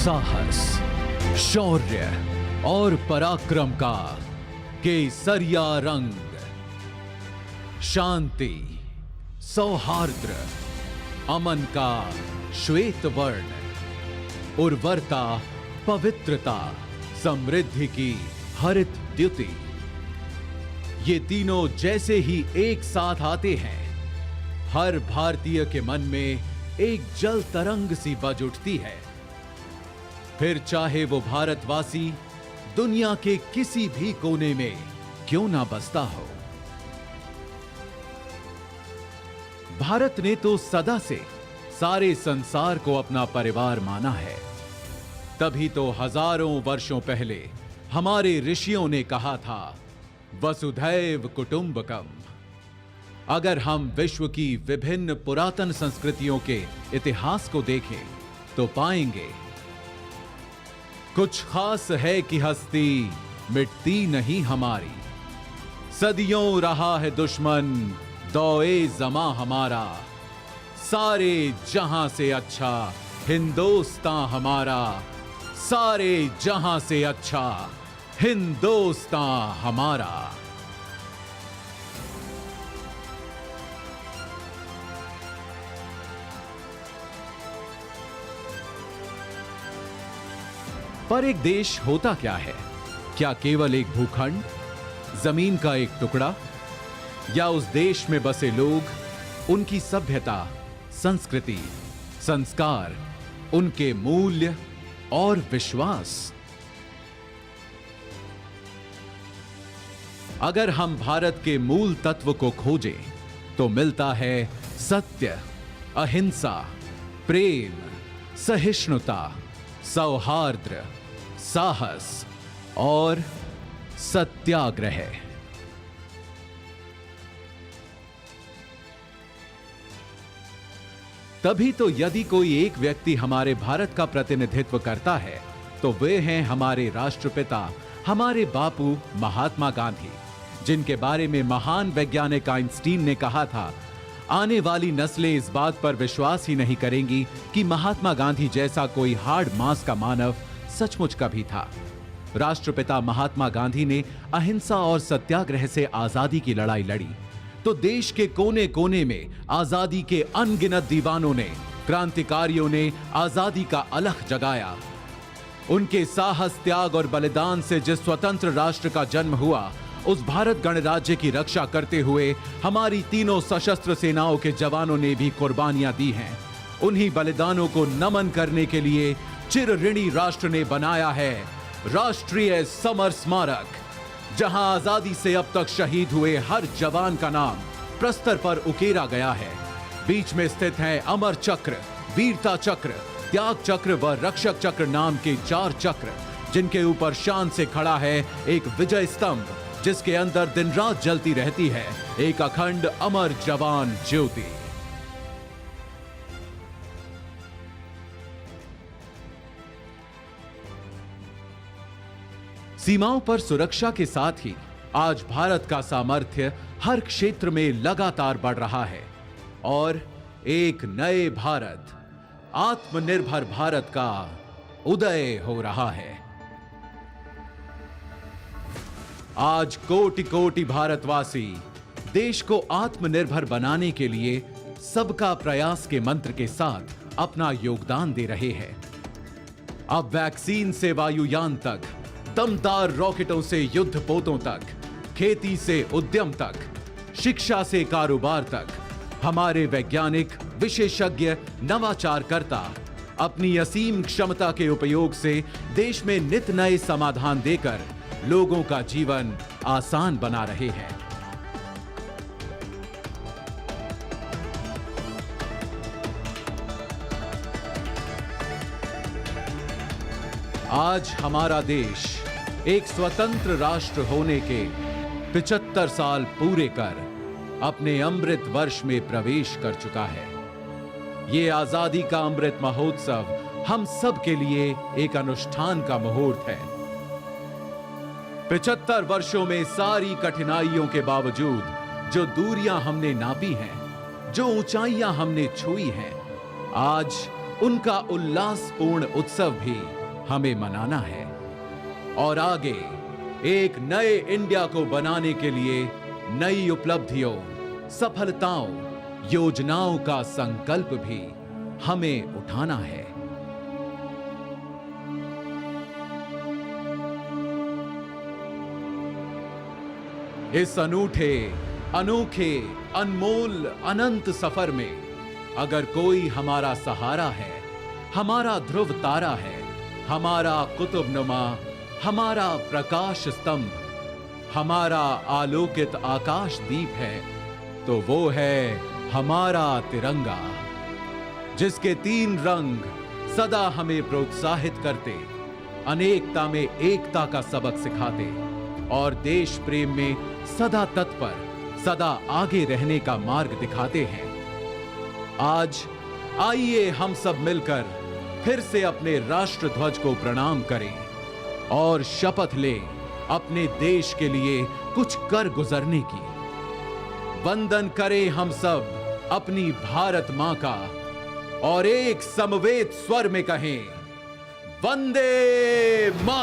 साहस, शौर्य और पराक्रम का केसरिया रंग, शांति, सौहार्द्र, अमन का श्वेत वर्ण, उर्वरता, पवित्रता, समृद्धि की हरित द्युति। ये तीनों जैसे ही एक साथ आते हैं, हर भारतीय के मन में एक जल तरंग सी बज उठती है। फिर चाहे वो भारतवासी दुनिया के किसी भी कोने में क्यों ना बसता हो। भारत ने तो सदा से सारे संसार को अपना परिवार माना है। तभी तो हजारों वर्षों पहले हमारे ऋषियों ने कहा था, वसुधैव कुटुंबकम। अगर हम विश्व की विभिन्न पुरातन संस्कृतियों के इतिहास को देखें तो पाएंगे, कुछ खास है कि हस्ती मिटती नहीं हमारी। सदियों रहा है दुश्मन दौए जमा हमारा, सारे जहां से अच्छा हिंदुस्तान हमारा, सारे जहां से अच्छा हिंदुस्तान हमारा। पर एक देश होता क्या है? क्या केवल एक भूखंड, जमीन का एक टुकड़ा, या उस देश में बसे लोग, उनकी सभ्यता, संस्कृति, संस्कार, उनके मूल्य और विश्वास? अगर हम भारत के मूल तत्व को खोजें तो मिलता है सत्य, अहिंसा, प्रेम, सहिष्णुता, सौहार्द्र, साहस और सत्याग्रह। तभी तो यदि कोई एक व्यक्ति हमारे भारत का प्रतिनिधित्व करता है तो वे हैं हमारे राष्ट्रपिता, हमारे बापू महात्मा गांधी, जिनके बारे में महान वैज्ञानिक आइंस्टीन ने कहा था, आने वाली नस्लें इस बात पर विश्वास ही नहीं करेंगी कि महात्मा गांधी जैसा कोई हार्ड मांस का मानव सचमुच कभी था। राष्ट्रपिता महात्मा गांधी ने अहिंसा और सत्याग्रह से आजादी की लड़ाई लड़ी, तो देश के कोने कोने में आजादी के अनगिनत दीवानों ने, क्रांतिकारियों ने आजादी का अलख जगाया। उनके साहस, त्याग और बलिदान से जिस स्वतंत्र राष्ट्र का जन्म हुआ, उस भारत गणराज्य की रक्षा करते हुए हमारी तीनों सशस्त्र सेनाओं के जवानों ने भी कुर्बानियां दी हैं। उन्हीं बलिदानों को नमन करने के लिए चिर ऋणी राष्ट्र ने बनाया है राष्ट्रीय समर स्मारक, जहां आजादी से अब तक शहीद हुए हर जवान का नाम प्रस्तर पर उकेरा गया है। बीच में स्थित है अमर चक्र, वीरता चक्र, त्याग चक्र व रक्षक चक्र नाम के 4 चक्र, जिनके ऊपर शान से खड़ा है एक विजय स्तंभ, जिसके अंदर दिन रात जलती रहती है एक अखंड अमर जवान ज्योति। सीमाओं पर सुरक्षा के साथ ही आज भारत का सामर्थ्य हर क्षेत्र में लगातार बढ़ रहा है और एक नए भारत, आत्मनिर्भर भारत का उदय हो रहा है। आज कोटि कोटि भारतवासी देश को आत्मनिर्भर बनाने के लिए सबका प्रयास के मंत्र के साथ अपना योगदान दे रहे हैं। अब वैक्सीन से वायुयान तक, दमदार रॉकेटों से युद्धपोतों तक, खेती से उद्यम तक, शिक्षा से कारोबार तक, हमारे वैज्ञानिक, विशेषज्ञ, नवाचारकर्ता अपनी असीम क्षमता के उपयोग से देश में नित नए समाधान देकर लोगों का जीवन आसान बना रहे हैं। आज हमारा देश एक स्वतंत्र राष्ट्र होने के 75 साल पूरे कर अपने अमृत वर्ष में प्रवेश कर चुका है। ये आजादी का अमृत महोत्सव हम सब के लिए एक अनुष्ठान का मुहूर्त है। 75 वर्षों में सारी कठिनाइयों के बावजूद जो दूरियां हमने नापी हैं, जो ऊंचाइयां हमने छुई हैं, आज उनका उल्लासपूर्ण उत्सव भी हमें मनाना है और आगे एक नए इंडिया को बनाने के लिए नई उपलब्धियों, सफलताओं, योजनाओं का संकल्प भी हमें उठाना है। इस अनूठे, अनोखे, अनमोल, अनंत सफर में अगर कोई हमारा सहारा है, हमारा ध्रुव तारा है, हमारा कुतुबनुमा, हमारा प्रकाश स्तंभ, हमारा आलोकित आकाश दीप है, तो वो है हमारा तिरंगा, जिसके 3 रंग सदा हमें प्रोत्साहित करते, अनेकता में एकता का सबक सिखाते और देश प्रेम में सदा तत्पर, सदा आगे रहने का मार्ग दिखाते हैं। आज आइए हम सब मिलकर फिर से अपने राष्ट्र ध्वज को प्रणाम करें और शपथ लें अपने देश के लिए कुछ कर गुजरने की। वंदन करें हम सब अपनी भारत मां का और एक समवेत स्वर में कहें, वंदे मातरम।